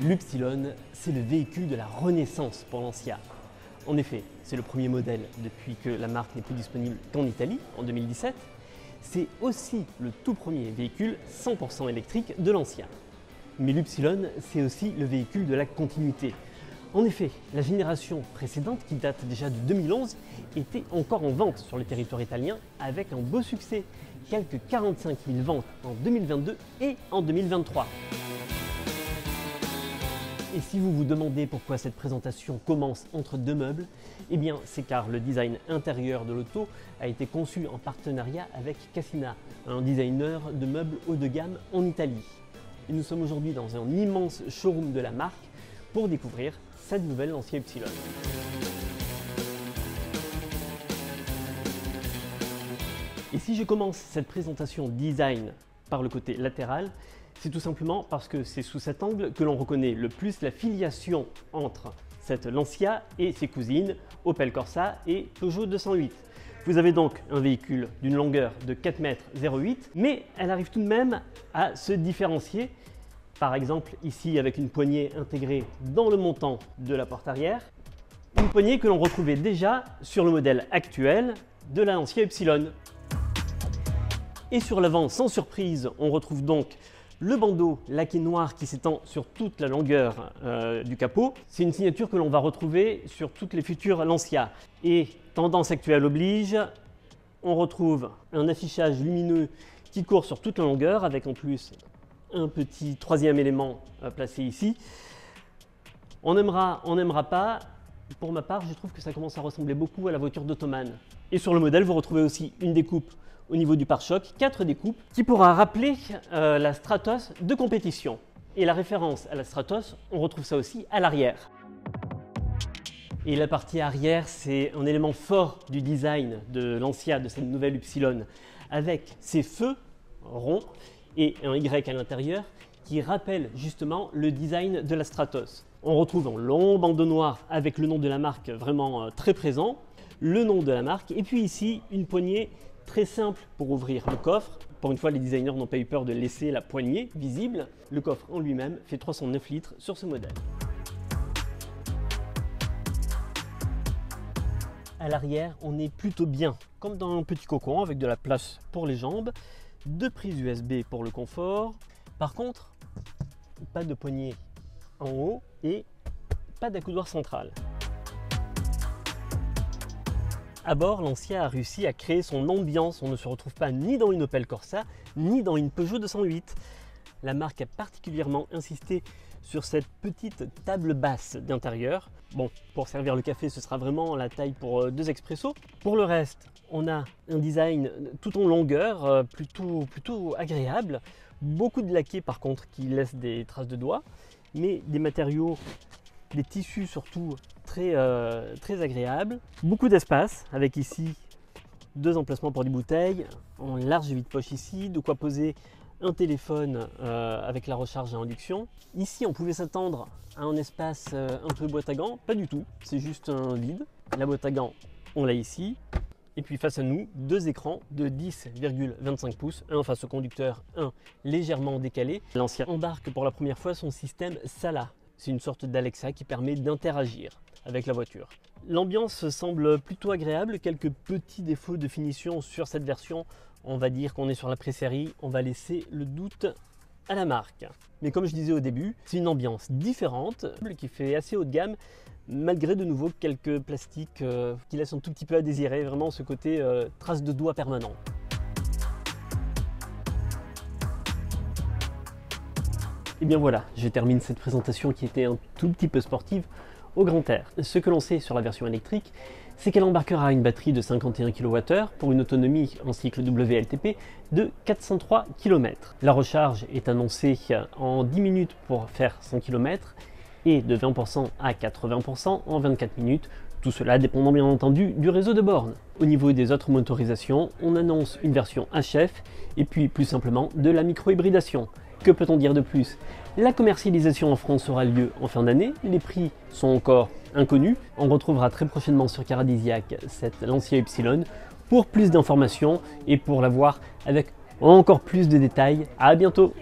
L'Upsilon, c'est le véhicule de la renaissance pour Lancia. En effet, c'est le premier modèle depuis que la marque n'est plus disponible qu'en Italie, en 2017. C'est aussi le tout premier véhicule 100% électrique de Lancia. Mais l'Upsilon, c'est aussi le véhicule de la continuité. En effet, la génération précédente, qui date déjà de 2011, était encore en vente sur le territoire italien avec un beau succès. Quelques 45 000 ventes en 2022 et en 2023. Et si vous vous demandez pourquoi cette présentation commence entre deux meubles, eh bien c'est car le design intérieur de l'auto a été conçu en partenariat avec Cassina, un designer de meubles haut de gamme en Italie. Et nous sommes aujourd'hui dans un immense showroom de la marque pour découvrir cette nouvelle Lancia Upsilon. Et si je commence cette présentation design par le côté latéral, c'est tout simplement parce que c'est sous cet angle que l'on reconnaît le plus la filiation entre cette Lancia et ses cousines Opel Corsa et Peugeot 208. Vous avez donc un véhicule d'une longueur de 4,08 m, mais elle arrive tout de même à se différencier. Par exemple, ici avec une poignée intégrée dans le montant de la porte arrière, une poignée que l'on retrouvait déjà sur le modèle actuel de la Lancia Upsilon. Et sur l'avant, sans surprise, on retrouve donc le bandeau laqué noir qui s'étend sur toute la longueur du capot. C'est une signature que l'on va retrouver sur toutes les futures Lancia. Et tendance actuelle oblige, on retrouve un affichage lumineux qui court sur toute la longueur avec en plus un petit troisième élément placé ici. On aimera, on n'aimera pas. Pour ma part, je trouve que ça commence à ressembler beaucoup à la voiture d'Ottoman. Et sur le modèle, vous retrouvez aussi une découpe au niveau du pare-choc, 4 découpes, qui pourra rappeler la Stratos de compétition. Et la référence à la Stratos, on retrouve ça aussi à l'arrière. Et la partie arrière, c'est un élément fort du design de Lancia, de cette nouvelle Upsilon, avec ses feux ronds et un Y à l'intérieur qui rappelle justement le design de la Stratos. On retrouve un long bandeau noir avec le nom de la marque vraiment très présent, le nom de la marque, et puis ici une poignée très simple pour ouvrir le coffre. Pour une fois, les designers n'ont pas eu peur de laisser la poignée visible. Le coffre en lui-même fait 309 litres sur ce modèle. À l'arrière, on est plutôt bien, comme dans un petit cocon avec de la place pour les jambes, 2 prises USB pour le confort. Par contre, pas de poignée en haut et pas d'accoudoir central. À bord, Lancia a réussi à créer son ambiance. On ne se retrouve pas ni dans une Opel Corsa, ni dans une Peugeot 208. La marque a particulièrement insisté sur cette petite table basse d'intérieur. Bon, pour servir le café, ce sera vraiment la taille pour 2 expressos. Pour le reste, on a un design tout en longueur, plutôt agréable. Beaucoup de laqué par contre qui laisse des traces de doigts, mais des matériaux, des tissus surtout très agréables. Beaucoup d'espace avec ici 2 emplacements pour des bouteilles, en large vide-poche ici, de quoi poser un téléphone avec la recharge à induction. Ici on pouvait s'attendre à un espace un peu boîte à gants, pas du tout, c'est juste un vide. La boîte à gants, on l'a ici. Et puis face à nous, 2 écrans de 10,25 pouces, un face au conducteur, un légèrement décalé. Lancia embarque pour la première fois son système Sala. C'est une sorte d'Alexa qui permet d'interagir avec la voiture. L'ambiance semble plutôt agréable, quelques petits défauts de finition sur cette version. On va dire qu'on est sur la pré-série, on va laisser le doute à la marque. Mais comme je disais au début, c'est une ambiance différente qui fait assez haut de gamme, malgré de nouveau quelques plastiques qui laissent un tout petit peu à désirer, vraiment ce côté trace de doigts permanent. Et bien voilà, je termine cette présentation qui était un tout petit peu sportive au grand air. Ce que l'on sait sur la version électrique, c'est qu'elle embarquera une batterie de 51 kWh pour une autonomie en cycle WLTP de 403 km. La recharge est annoncée en 10 minutes pour faire 100 km et de 20% à 80% en 24 minutes. Tout cela dépendant bien entendu du réseau de bornes. Au niveau des autres motorisations, on annonce une version HF et puis plus simplement de la micro-hybridation. Que peut-on dire de plus? La commercialisation en France aura lieu en fin d'année, les prix sont encore inconnus. On retrouvera très prochainement sur Caradisiac cette Lancia Upsilon pour plus d'informations et pour la voir avec encore plus de détails. À bientôt!